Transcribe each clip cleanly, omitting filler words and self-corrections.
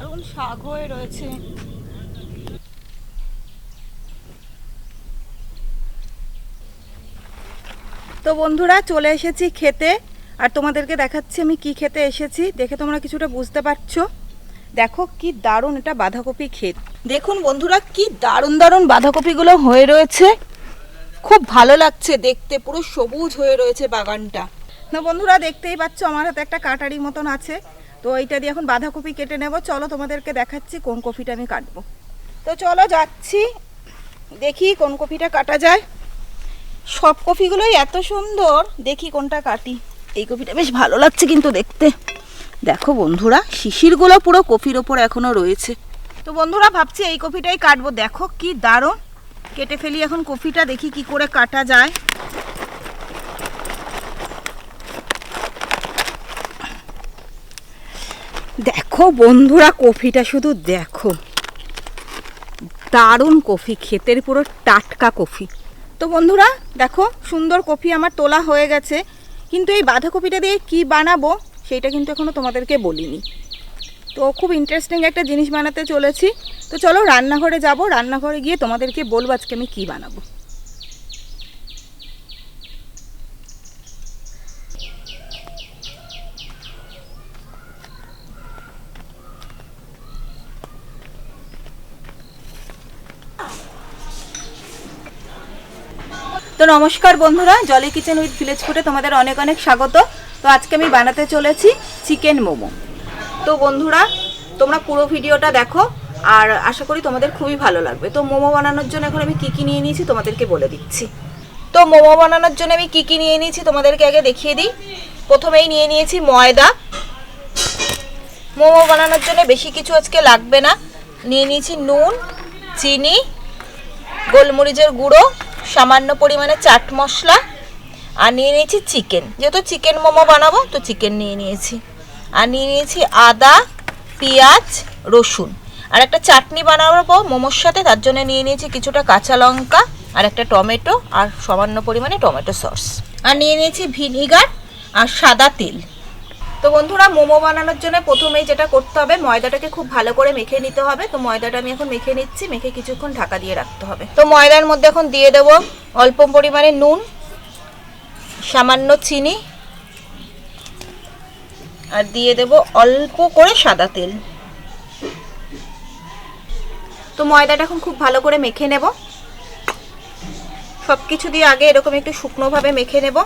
দারুণ শাক হয়ে রয়েছে। তো বন্ধুরা চলে এসেছি খেতে, আর তোমাদেরকে দেখাচ্ছি আমি কি খেতে এসেছি। দেখে তোমরা কিছুটা বুঝতে পারছো। দেখো কি দারুণ এটা বাঁধাকপি ক্ষেত। দেখুন বন্ধুরা কি দারুণ দারুণ বাঁধাকপিগুলো হয়ে রয়েছে, খুব ভালো লাগছে দেখতে, পুরো সবুজ হয়ে রয়েছে বাগানটা। না বন্ধুরা দেখতেই পাচ্ছ আমার হাতে একটা কাটারি মতন আছে, তো এইটা দিয়ে এখন বাঁধাকপি কেটে নেব। চলো তোমাদেরকে দেখাচ্ছি কোন কপিটা আমি কাটবো। তো চলো যাচ্ছি, দেখি কোন কপিটা কাটা যায়। সব কপিগুলোই এত সুন্দর, দেখি কোনটা কাটি। এই কপিটা বেশ ভালো লাগছে কিন্তু দেখতে। দেখো বন্ধুরা শিশিরগুলো পুরো কপির ওপর এখনো রয়েছে। তো বন্ধুরা ভাবছি এই কপিটাই কাটবো। দেখো কি দারুণ, কেটে ফেলি এখন কপিটা, দেখি কি করে কাটা যায়। দেখো বন্ধুরা কপিটা শুধু দেখো, দারুণ কফি, ক্ষেতের পুরো টাটকা কফি। তো বন্ধুরা দেখো সুন্দর কফি আমার তোলা হয়ে গেছে, কিন্তু এই বাঁধাকপিটা দিয়ে কি বানাবো সেইটা কিন্তু এখনো তোমাদেরকে বলিনি। তো খুব ইন্টারেস্টিং একটা জিনিস বানাতে চলেছি। তো চলো রান্নাঘরে যাব, রান্নাঘরে গিয়ে তোমাদেরকে বলবো আজকে আমি কি বানাবো। তো নমস্কার বন্ধুরা, জলি কিচেন উইথ ভিলেজ ফুডে তোমাদের অনেক অনেক স্বাগত। তো আজকে আমি বানাতে চলেছি চিকেন মোমো। তো বন্ধুরা তোমরা পুরো ভিডিওটা দেখো, আর আশা করি তোমাদের খুবই ভালো লাগবে। তো মোমো বানানোর জন্য এখন আমি কী কী নিয়ে নিয়েছি তোমাদেরকে বলে দিচ্ছি। তো মোমো বানানোর জন্য আমি কী কী নিয়ে নিয়েছি তোমাদেরকে আগে দেখিয়ে দিই। প্রথমেই নিয়ে নিয়েছি ময়দা। মোমো বানানোর জন্য বেশি কিছু আজকে লাগবে না। নিয়ে নিয়েছি নুন, চিনি, গোলমরিচের গুঁড়ো, সামান্য পরিমাণে চাট মশলা, আর নিয়ে নিয়েছি চিকেন, যেহেতু চিকেন মোমো বানাবো তো চিকেন নিয়ে নিয়েছি। আর নিয়ে নিয়েছি আদা, পেঁয়াজ, রসুন। আর একটা চাটনি বানাবো মোমোর সাথে, তার জন্য নিয়ে নিয়েছি কিছুটা কাঁচা লঙ্কা আর একটা টমেটো আর সামান্য পরিমাণে টমেটো সস। আর নিয়ে নিয়েছি ভিনিগার আর সাদা তেল। তো বন্ধুরা মোমো বানানোর জন্য প্রথমেই যেটা করতে হবে, ময়দাটাকে খুব ভালো করে মেখে নিতে হবে। তো ময়দাটা আমি এখন মেখে নিচ্ছি, মেখে কিছুক্ষণ ঢাকা দিয়ে রাখতে হবে। তো ময়দার মধ্যে এখন দিয়ে দেবো অল্প পরিমাণে নুন, সামান্য চিনি, আর দিয়ে দেব অল্প করে সাদা তেল। তো ময়দাটা এখন খুব ভালো করে মেখে নেব। সব কিছু দিয়ে আগে এরকম একটু শুকনোভাবে মেখে নেব।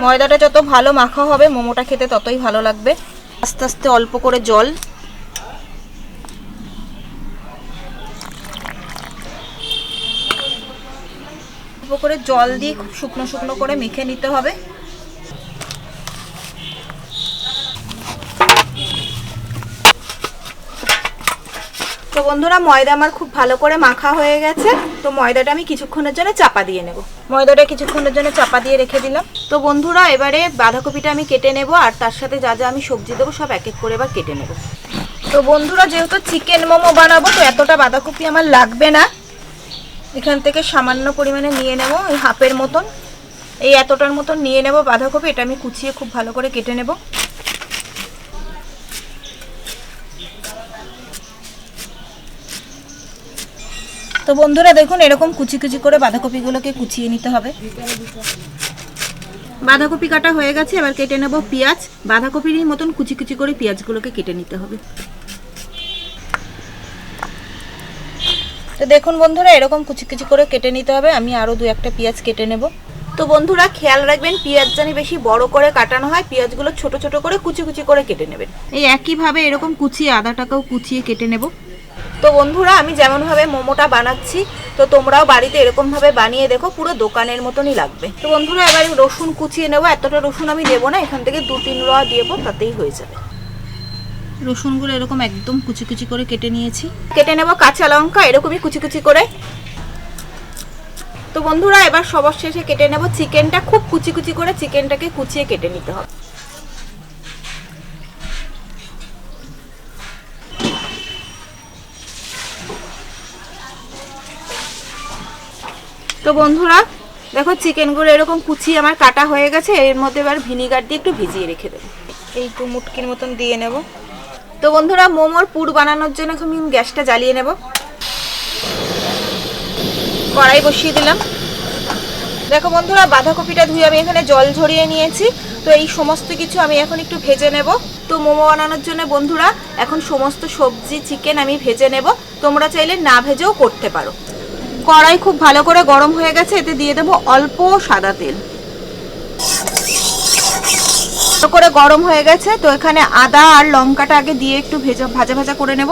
ময়দাটা যত ভালো মাখা হবে মোমোটা খেতে ততই ভালো লাগবে। আস্তে আস্তে অল্প করে জল, অল্প করে জল দিয়ে খুব শুকনো শুকনো করে মেখে নিতে হবে। তো বন্ধুরা ময়দা আমার খুব ভালো করে মাখা হয়ে গেছে। তো ময়দাটা আমি কিছুক্ষণের জন্য চাপা দিয়ে নেব। ময়দাটা কিছুক্ষণের জন্য চাপা দিয়ে রেখে দিলাম। তো বন্ধুরা এবারে বাঁধাকপিটা আমি কেটে নেব, আর তার সাথে যা যা আমি সবজি দেবো সব এক এক করে এবার কেটে নেব। তো বন্ধুরা যেহেতু চিকেন মোমো বানাবো তো এতটা বাঁধাকপি আমার লাগবে না। এখান থেকে সামান্য পরিমাণে নিয়ে নেব, এই হাফের মতন, এই এতটার মতন নিয়ে নেব বাঁধাকপি। এটা আমি কুচিয়ে খুব ভালো করে কেটে নেব। তো বন্ধুরা দেখুন এরকম কুচি কুচি করে বাঁধাকপিগুলোকে কুচিয়ে নিতে হবে। বাঁধাকপি কাটা হয়ে গেছে, এবার কেটে নেব পেঁয়াজ। বাঁধাকপিরই মতন কুচি কুচি করে পেঁয়াজগুলোকে কেটে নিতে হবে। তো দেখুন বন্ধুরা এরকম কুচি কুচি করে কেটে নিতে হবে। আমি আরও দু একটা পেঁয়াজ কেটে নেব। তো বন্ধুরা খেয়াল রাখবেন পেঁয়াজ যেন বেশি বড় করে কাটানো হয়, পেঁয়াজগুলো ছোট ছোট করে কুচি কুচি করে কেটে নেবেন। এই একইভাবে এরকম কুচিয়ে আদাটাকেও কুচিয়ে কেটে নেব। তো বন্ধুরা আমি যেমনভাবে মোমোটা বানাচ্ছি তো তোমরাও বাড়িতে এরকমভাবে বানিয়ে দেখো, পুরো দোকানের মতনই লাগবে। তো বন্ধুরা এবার রসুন কুচিয়ে নেবো। এতটা রসুন আমি দেবো না, এখান থেকে 2-3 রোয়া দেবো, তাতেই হয়ে যাবে। রসুনগুলো এরকম একদম কুচি কুচি করে কেটে নিয়েছি। কেটে নেব কাঁচা লঙ্কা এরকমই কুচি কুচি করে। তো বন্ধুরা এবার সবার শেষে কেটে নেব চিকেনটা। খুব কুচি কুচি করে চিকেনটাকে কুচিয়ে কেটে নিতে হবে। তো বন্ধুরা দেখো চিকেনগুলো এরকম কুচিয়ে আমার কাটা হয়ে গেছে। এর মধ্যে এবার ভিনিগার দিয়ে একটু ভিজিয়ে রেখে দেবো। এই 2 মুটকির মতন দিয়ে নেব। তো বন্ধুরা মোমোর পুর বানানোর জন্য আমি গ্যাসটা জ্বালিয়ে নেব। কড়াই বসিয়ে দিলাম। দেখো বন্ধুরা বাঁধাকপিটা ধুয়ে আমি এখানে জল ঝরিয়ে নিয়েছি। তো এই সমস্ত কিছু আমি এখন একটু ভেজে নেব। তো মোমো বানানোর জন্য বন্ধুরা এখন সমস্ত সবজি চিকেন আমি ভেজে নেব। তোমরা চাইলে না ভেজেও করতে পারো। কড়াই খুব ভালো করে গরম হয়ে গেছে, এতে দিয়ে দেব অল্প সাদা তেল। ভালো করে গরম হয়ে গেছে, তো এখানে আদা আর লঙ্কাটা আগে দিয়ে একটু ভাজা ভাজা করে নেব।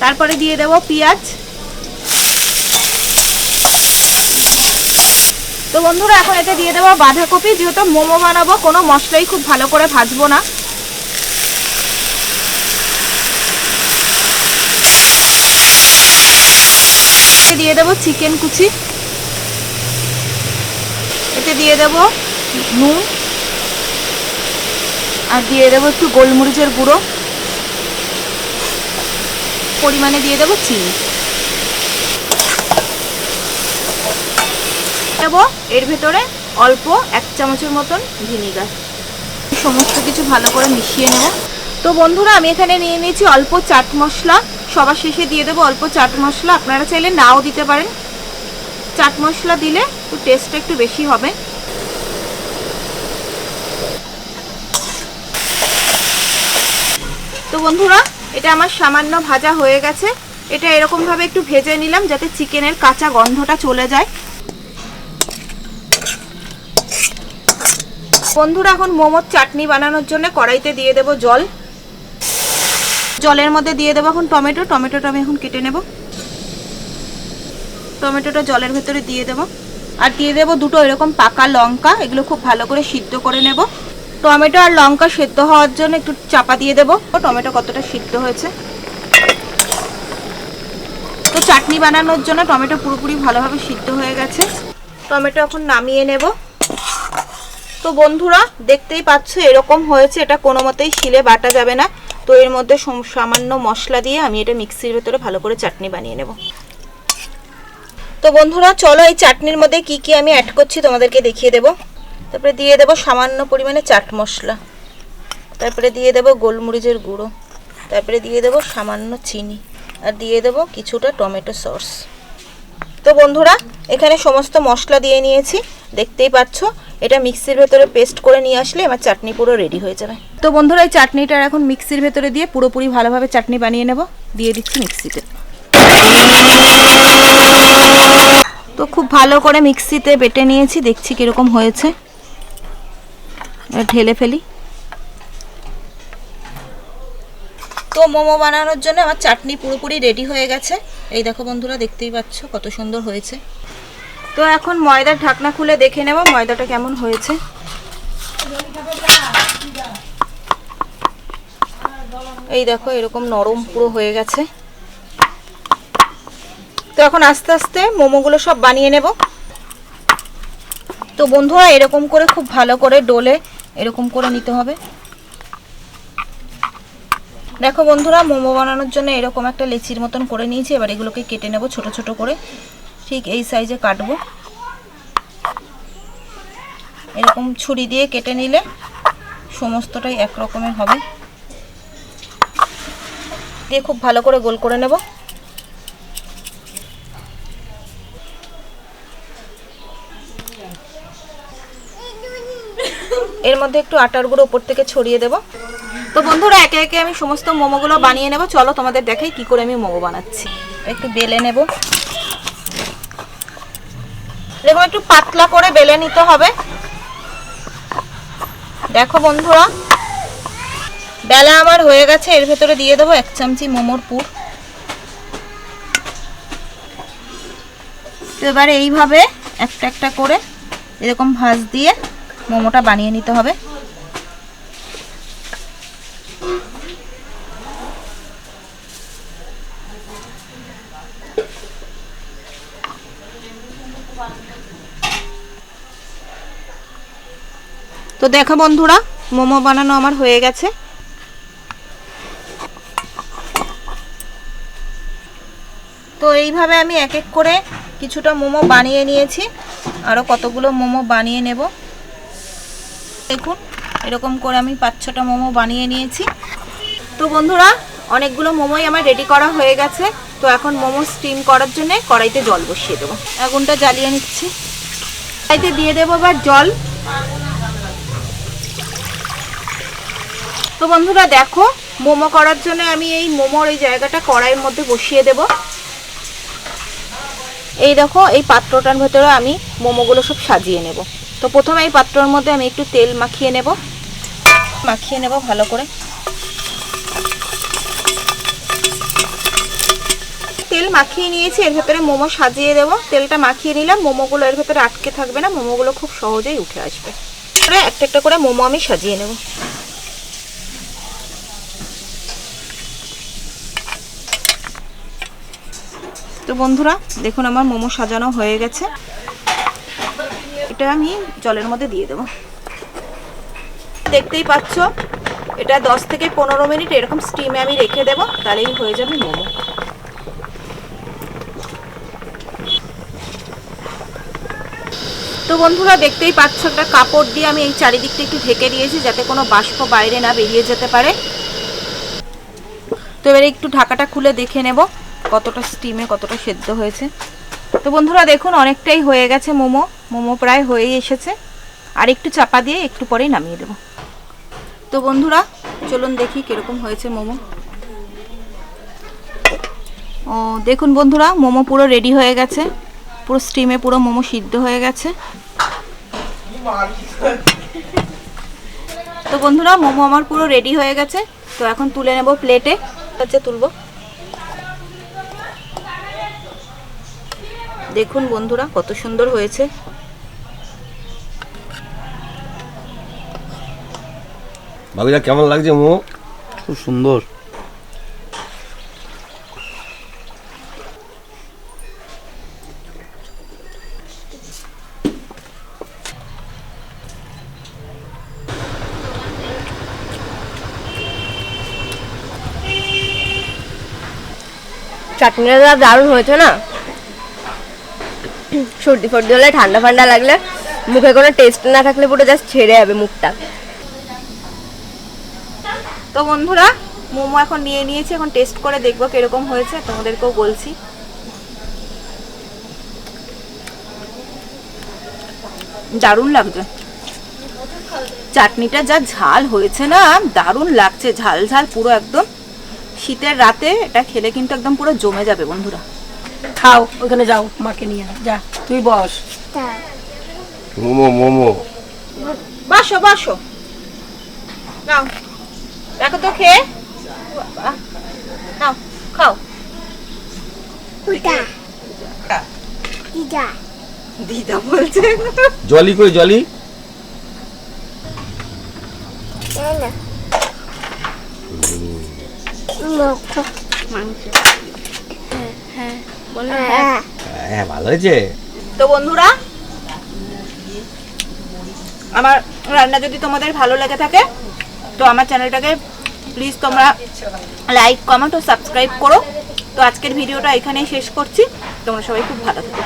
তারপরে দিয়ে দেব পেঁয়াজ। তো বন্ধুরা এখন এতে দিয়ে দেবো বাঁধাকপি। যেহেতু মোমো বানাবো কোনো মশলাই খুব ভালো করে ভাজবো না। দিয়ে দেবো চিকেন কুচি, এতে দিয়ে দেবো নুন আর দিয়ে দেবো একটু গোলমরিচের গুঁড়ো, পরিমাণে দিয়ে দেবো চিনি দেব। এর ভেতরে অল্প 1 চামচের মতন ভিনিগার। সমস্ত কিছু ভালো করে মিশিয়ে নেব। তো বন্ধুরা আমি এখানে নিয়ে নিয়েছি অল্প চাট মশলা। সবার শেষে দিয়ে দেবো অল্প চাট মশলা, আপনারা চাইলে নাও দিতে পারেন। চাট মশলা দিলে একটু টেস্টটা একটু বেশি হবে। তো বন্ধুরা এটা আমার সামান্য ভাজা হয়ে গেছে। এটা এরকম ভাবে একটু ভেজে নিলাম যাতে চিকেনের কাঁচা গন্ধটা চলে যায়। বন্ধুরা এখন মোমোর চাটনি বানানোর জন্য কড়াইতে দিয়ে দেব জল। জলের মধ্যে দিয়ে দেবো এখন টমেটোটা আমি এখন কেটে নেব। টমেটোটা জলের ভেতরে দিয়ে দেব। আর দিয়ে দেবো 2টো এরকম পাকা লঙ্কা, এগুলো খুব ভালো করে সিদ্ধ করে নেব। টমেটো আর লঙ্কা সেদ্ধ হওয়ার জন্য একটু চাপা দিয়ে দেবো। টমেটো কতটা সিদ্ধ হয়েছে। তো চাটনি বানানোর জন্য টমেটো পুরোপুরি ভালোভাবে সিদ্ধ হয়ে গেছে। টমেটো এখন নামিয়ে নেব। তো বন্ধুরা দেখতেই পাচ্ছ এরকম হয়েছে। এটা কোনো মতেই শিলে বাটা যাবে না। তো এর মধ্যে সামান্য মশলা দিয়ে আমি এটা মিক্সির ভেতরে ভালো করে চাটনি বানিয়ে নেব। তো বন্ধুরা চলো এই চাটনির মধ্যে কি কি আমি অ্যাড করছি তোমাদেরকে দেখিয়ে দেব। তারপরে দিয়ে দেব সামান্য পরিমাণে চাট মশলা, তারপরে দিয়ে দেব গোলমরিচের গুঁড়ো, তারপরে দিয়ে দেব সামান্য চিনি, আর দিয়ে দেব কিছুটা টমেটো সস। তো বন্ধুরা এখানে সমস্ত মশলা দিয়ে নিয়েছি, দেখতেই পাচ্ছ। এটা মিক্সির ভেতরে পেস্ট করে নিয়ে আসলে আমার চাটনি পুরো রেডি হয়ে যাবে। তো বন্ধুরা এই চাটনিটা এখন মিক্সির ভেতরে দিয়ে পুরোপুরি ভালোভাবে চাটনি বানিয়ে নেব। দিয়ে দিচ্ছি মিক্সিতে। তো খুব ভালো করে মিক্সিতে বেটে নিয়েছি, দেখছি কিরকম হয়েছে। ঢেলে ফেলি। তো মোমো বানানোর জন্য আমার চাটনি পুরোপুরি রেডি হয়ে গেছে। এই দেখো বন্ধুরা দেখতেই পাচ্ছ কত সুন্দর হয়েছে। তো এখন ময়দার ঢাকনা খুলে দেখে নেব ময়দাটা কেমন হয়েছে। এই দেখো এরকম নরম পুরো হয়ে গেছে। তো এখন আস্তে আস্তে মোমোগুলো সব বানিয়ে নেব। তো বন্ধুরা এরকম করে খুব ভালো করে ডোলে এরকম করে নিতে হবে। দেখো বন্ধুরা মোমো বানানোর জন্য এরকম একটা লেচির মতন করে নিয়েছি। এবার এগুলোকে কেটে নেব ছোট ছোট করে। ঠিক এই সাইজে কাটবো। এরকম ছুরি দিয়ে কেটে নিলে সমস্তটাই এক রকমের হবে। দিয়ে খুব ভালো করে গোল করে নেব। এর মধ্যে একটু আটার গুঁড়ো উপর থেকে ছড়িয়ে দেব। তো বন্ধুরা একে একে আমি সমস্ত মোমোগুলো বানিয়ে নেব। চলো তোমাদের দেখাই কি করে আমি মোমো বানাচ্ছি। একটু বেলে নেব। এরকম একটু পাতলা করে বেলে নিতে হবে। দেখো বন্ধুরা বেলা আমার হয়ে গেছে। এর ভেতরে দিয়ে দেবো 1 চামচি মোমোর পুর। তো এবারে এইভাবে একটা একটা করে এরকম ভাঁজ দিয়ে মোমোটা বানিয়ে নিতে হবে। তো দেখো বন্ধুরা মোমো বানানো আমার হয়ে গেছে। তো এইভাবে আমি এক এক করে কিছুটা মোমো বানিয়ে নিয়েছি। আরও কতগুলো মোমো বানিয়ে নেব। দেখুন এরকম করে আমি 5-6টা মোমো বানিয়ে নিয়েছি। তো বন্ধুরা অনেকগুলো মোমোই আমার রেডি করা হয়ে গেছে। তো এখন মোমো স্টিম করার জন্য কড়াইতে জল বসিয়ে দেবো। আগুনটা জ্বালিয়ে নিচ্ছি। কড়াইতে দিয়ে দেবো এবার জল। তো বন্ধুরা দেখো মোমো করার জন্য আমি এই মোমোর এই জায়গাটা কড়াইয়ের মধ্যে বসিয়ে দেব। এই দেখো এই পাত্রটার ভেতরে আমি মোমোগুলো সব সাজিয়ে নেব। তো প্রথমে এই পাত্রের মধ্যে আমি একটু তেল মাখিয়ে নেব ভালো করে। তেল মাখিয়ে নিয়েছি, এর ভেতরে মোমো সাজিয়ে দেব। তেলটা মাখিয়ে নিলাম, মোমোগুলো এর ভেতরে আটকে থাকবে না, মোমোগুলো খুব সহজেই উঠে আসবে। একটা একটা করে মোমো আমি সাজিয়ে নেব। তো বন্ধুরা দেখুন আমার মোমো সাজানো হয়ে গেছে। এটা আমি জলের মধ্যে দিয়ে দেব। দেখতেই পাচ্ছ এটা 10 থেকে 15 মিনিট এরকম স্টিমে আমি রেখে দেব, তাহলেই হয়ে যাবে মোমো। তো বন্ধুরা দেখতেই পাচ্ছ একটা কাপড় দিয়ে আমি এই চারিদিকটা একটু ঢেকে দিয়েছি যাতে কোনো বাষ্প বাইরে না বেরিয়ে যেতে পারে। তো এবারে একটু ঢাকাটা খুলে দেখে নেব কতটা স্টিমে কতটা সেদ্ধ হয়েছে। তো বন্ধুরা দেখুন অনেকটাই হয়ে গেছে মোমো প্রায় হয়েই এসেছে। আর একটু চাপা দিয়ে একটু পরেই নামিয়ে দেব। তো বন্ধুরা চলুন দেখি কিরকম হয়েছে মোমো। ও দেখুন বন্ধুরা মোমো পুরো রেডি হয়ে গেছে, পুরো স্টিমে পুরো মোমো সিদ্ধ হয়ে গেছে। তো বন্ধুরা মোমো আমার পুরো রেডি হয়ে গেছে। তো এখন তুলে নেব প্লেটে। তুলবো। দেখুন বন্ধুরা কত সুন্দর হয়েছে। ভাবিরা কেমন লাগছে মোমো? খুব সুন্দর। চাটনিটা দারুণ হয়েছে না। সর্দি ফর্দি হলে, ঠান্ডা ফান্ডা লাগলে, মুখে কোনো টেস্ট না থাকলে পুরো জাস্ট ছেড়ে যাবে মুখটা। তো বন্ধুরা মোমো এখন নিয়ে নিয়েছি, এখন টেস্ট করে দেখবো কিরকম হয়েছে, তোমাদেরকেও বলছি। দারুণ লাগছে, চাটনিটা যা ঝাল হয়েছে না, দারুণ লাগছে, ঝাল ঝাল পুরো একদম। শীতের রাতে এটা খেলে কিন্তু একদম পুরো জমে যাবে বন্ধুরা। খাও, ওখানে যাও, মাকে নিয়ে যা, তুই বস। মোমো মোমো বসো বসো, নাও দেখো তো খেয়ে, নাও খাও। দিদা দিদা বলছে। জলি কই জলি? হ্যাঁ ভালো হয়েছে। তো বন্ধুরা আমার রান্না যদি তোমাদের ভালো লেগে থাকে তো আমার চ্যানেলটাকে প্লিজ তোমরা লাইক কমেন্ট ও সাবস্ক্রাইব করো। তো আজকের ভিডিওটা এখানেই শেষ করছি। তোমরা সবাই খুব ভালো থেকো।